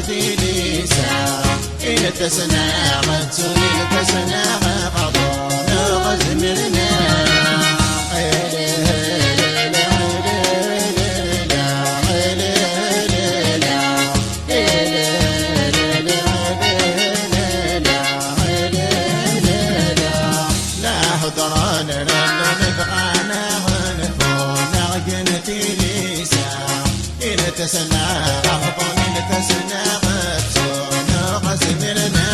جنتي ليسا إن تسنى غتسوني لتسنى غضون غزمرنا لا حضران رنو نبغانا ونفونا جنتي ليسا إن تسنى غضون إن تسنى غتسون غزمرنا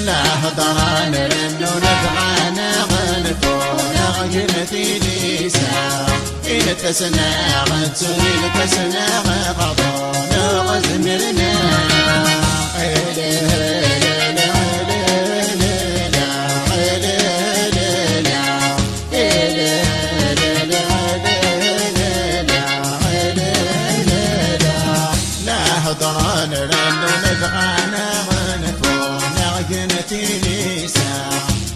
لا هضران رنو نبغانا غنفونا جنتي ليسا إن تسنى غتسوني لتسنى غضون غزمرنا لا هضران رنو نبغانا غنفونا جنتي ليسا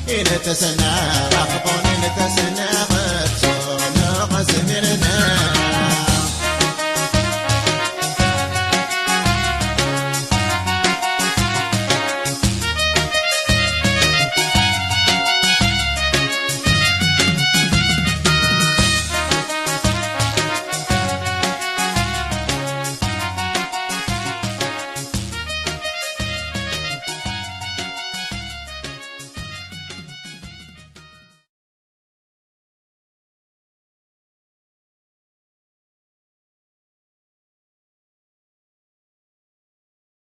إن تسنى غضون إن تسنى غتسون غزمرنا